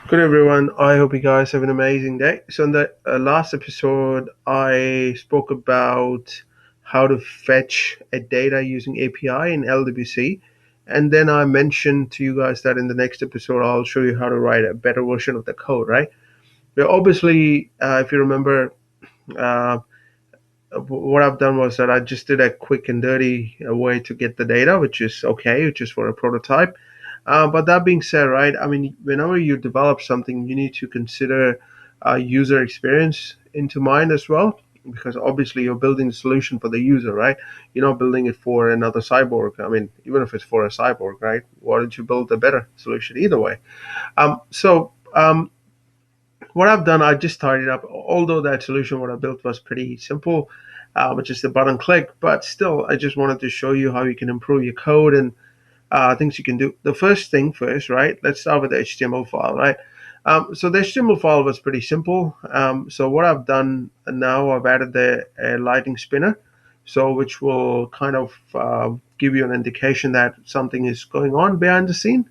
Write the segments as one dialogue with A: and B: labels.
A: Good everyone. I hope you guys have an amazing day. So in the last episode, I spoke about how to fetch a data using API in LWC, and then I mentioned to you guys that in the next episode, I'll show you how to write a better version of the code. Right? But obviously, if you remember, uh, what I've done was that I just did a quick and dirty way to get the data, which is okay, which is for a prototype. But that being said, right, I mean, whenever you develop something, you need to consider user experience into mind as well, because obviously you're building a solution for the user, right? You're not building it for another cyborg. I mean, even if it's for a cyborg, right? Why don't you build a better solution either way? What I've done, I just started up. Although that solution, what I built was pretty simple, which is the button click, but still, I just wanted to show you how you can improve your code and things you can do. The first thing first, right? Let's start with the HTML file, right? So the HTML file was pretty simple. So what I've done now, I've added the lightning spinner, so which will kind of give you an indication that something is going on behind the scene.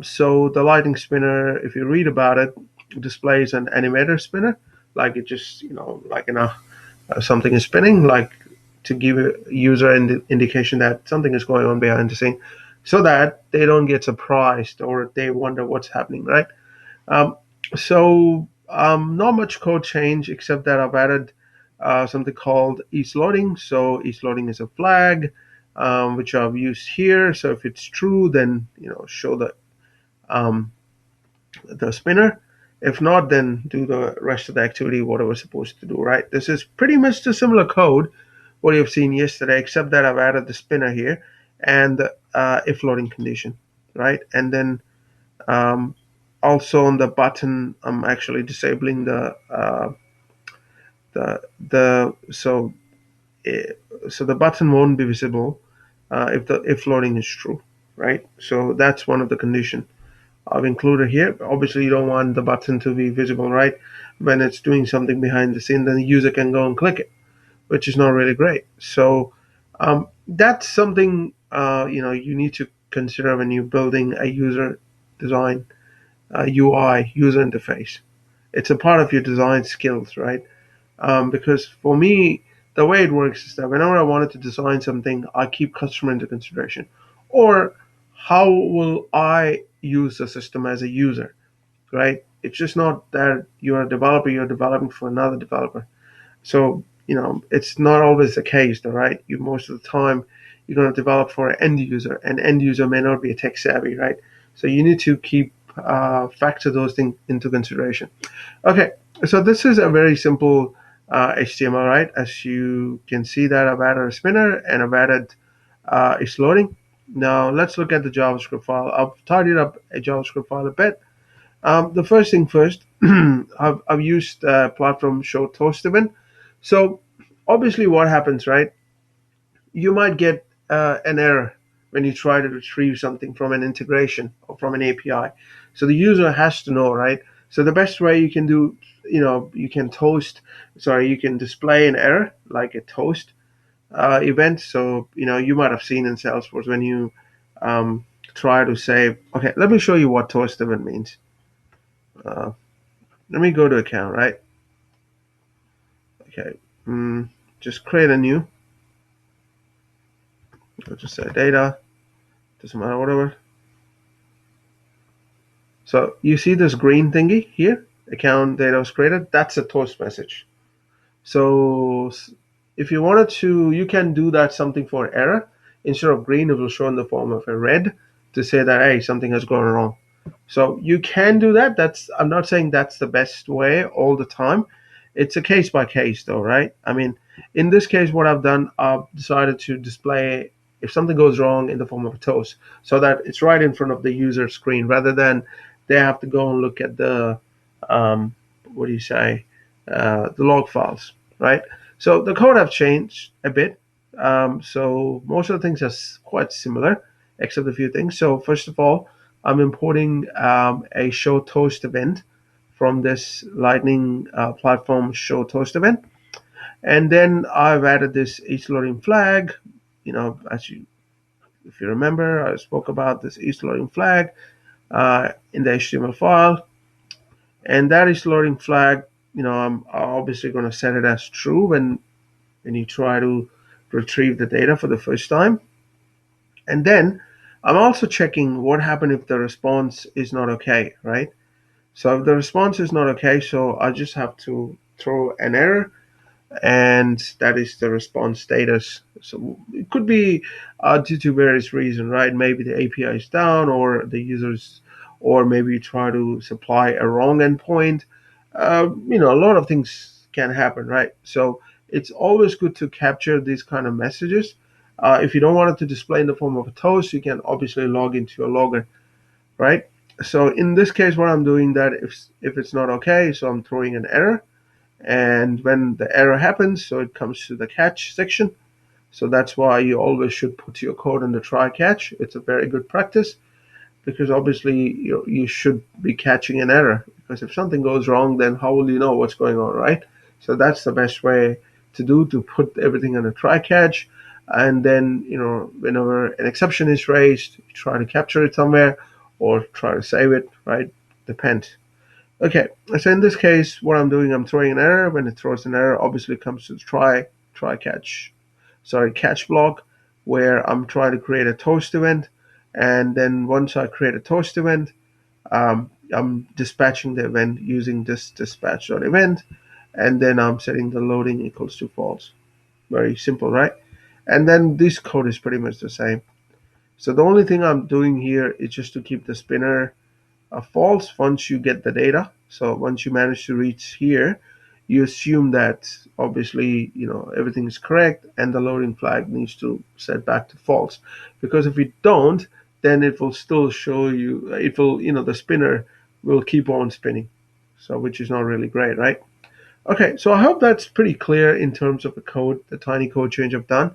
A: So the lightning spinner, if you read about it, displays an animator spinner, like it just like something is spinning, like to give a user an indication that something is going on behind the scene, so that they don't get surprised or they wonder what's happening, right? Um, not much code change except that I've added something called each loading. So each loading is a flag, which I've used here. So if it's true, then show um, the spinner. If not, then do the rest of the activity what I was supposed to do, right? This is pretty much the similar code what you've seen yesterday, except that I've added the spinner here and the if loading condition, right? And then um, also on the button, I'm actually disabling the so the button won't be visible if the if loading is true, right? So that's one of the conditions I've included here. Obviously, you don't want the button to be visible, right? When it's doing something behind the scene, then the user can go and click it, which is not really great. So that's something you need to consider when you're building a user design, UI, user interface. It's a part of your design skills, right? Because for me, the way it works is that whenever I wanted to design something, I keep customer into consideration, or how will I use the system as a user, right? It's just not that you're a developer, you're developing for another developer. So, it's not always the case, though, right? You most of the time you're going to develop for an end user, and end user may not be a tech savvy, right? So you need to keep factor those things into consideration. Okay, so this is a very simple HTML, right? As you can see that I've added a spinner and I've added it's loading. Now let's look at the JavaScript file. I've tidied up a JavaScript file a bit. The first thing first, I've used platform show ToastEvent. So obviously, what happens, right? You might get an error when you try to retrieve something from an integration or from an API. So the user has to know, right? So the best way you can do, you can display an error like a toast event. So you might have seen in Salesforce when you try to say, okay, let me show you what toast event means. Uh, Let me go to account, right? Okay. Just create a new. I'll just say data. Doesn't matter, whatever. So you see this green thingy here? Account data was created. That's a toast message. So if you wanted to, you can do that something for error. Instead of green, it will show in the form of a red to say that, hey, something has gone wrong. So you can do that. I'm not saying that's the best way all the time. It's a case by case though, right? I mean, in this case, what I've done, I've decided to display if something goes wrong in the form of a toast, so that it's right in front of the user screen rather than they have to go and look at the what do you say, the log files, right? So the code have changed a bit. So most of the things are quite similar, except a few things. So first of all, I'm importing a show toast event from this Lightning platform show toast event, and then I've added this each loading flag. If you remember, I spoke about this each loading flag in the HTML file. and that is loading flag. I'm obviously going to set it as true when you try to retrieve the data for the first time. And then I'm also checking what happened if the response is not okay, right? So if the response is not okay, so I just have to throw an error, and that is the response status. So it could be due to various reasons, right? Maybe the API is down, or the users, or maybe you try to supply a wrong endpoint. A lot of things can happen, right? So it's always good to capture these kind of messages. If you don't want it to display in the form of a toast, you can obviously log into your logger, right? So in this case, what I'm doing that if it's not okay, so I'm throwing an error, and when the error happens, so it comes to the catch section. So that's why you always should put your code in the try catch. It's a very good practice, because obviously you should be catching an error, because if something goes wrong, then how will you know what's going on, right? So that's the best way to put everything in a try catch. And then whenever an exception is raised, you try to capture it somewhere or try to save it, right? Depends. Okay, so in this case, what I'm doing, I'm throwing an error. When it throws an error, obviously it comes to the try catch, sorry, catch block, where I'm trying to create a toast event. And then once I create a toast event, I'm dispatching the event using this dispatch.event, and then I'm setting the loading equals to false. Very simple, right? And then this code is pretty much the same. So the only thing I'm doing here is just to keep the spinner false once you get the data. So once you manage to reach here, you assume that obviously everything is correct, and the loading flag needs to set back to false. Because if you don't, then it will still show you, it will, the spinner will keep on spinning. So which is not really great, right? Okay, so I hope that's pretty clear in terms of the tiny code change I've done.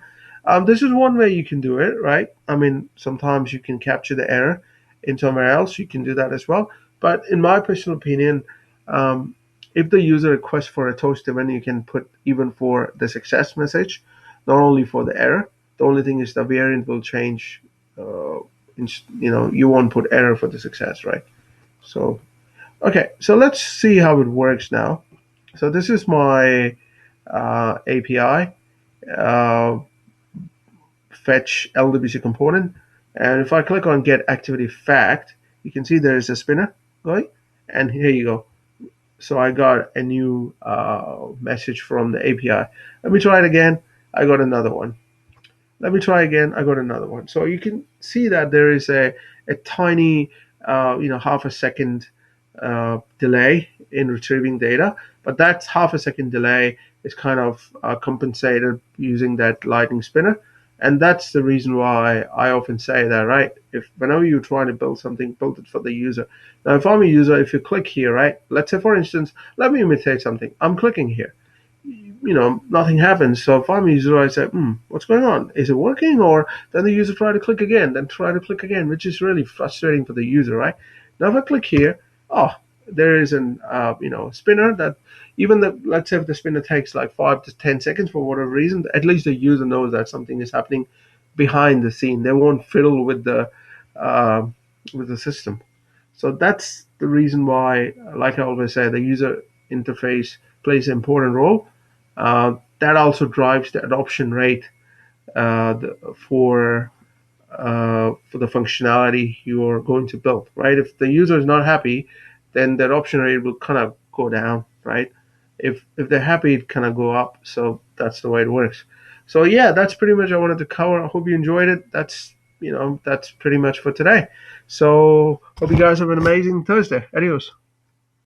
A: This is one way you can do it, right? I mean, sometimes you can capture the error in somewhere else. You can do that as well. But in my personal opinion, um, if the user requests for a toast event, you can put even for the success message, not only for the error. The only thing is the variant will change. Uh, you won't put error for the success, right? So, okay, so let's see how it works now. So this is my API uh, fetch LWC component, and if I click on get activity fact, you can see there is a spinner going, and here you go. So I got a new message from the API. Let me try it again. I got another one. Let me try again. I got another one. So you can see that there is a tiny, half a second delay in retrieving data, but that half a second delay is kind of compensated using that lightning spinner. And that's the reason why I often say that, right? If whenever you're trying to build something, build it for the user. Now, if I'm a user, if you click here, right? Let's say, for instance, let me imitate something. I'm clicking here, nothing happens. So if I'm a user, I say, what's going on? Is it working? Or then the user try to click again, then try to click again, which is really frustrating for the user, right? Now if I click here, oh, there is an spinner that even let's say if the spinner takes like 5 to 10 seconds for whatever reason, at least the user knows that something is happening behind the scene. They won't fiddle uh, with the system. So that's the reason why, like I always say, the user interface plays an important role. That also drives the adoption rate uh, for for the functionality you're going to build, right? If the user is not happy, then the adoption rate will kind of go down, right? If they're happy, it kind of go up. So that's the way it works. So yeah, that's pretty much I wanted to cover. I hope you enjoyed it. That's pretty much for today. So hope you guys have an amazing Thursday. Adios.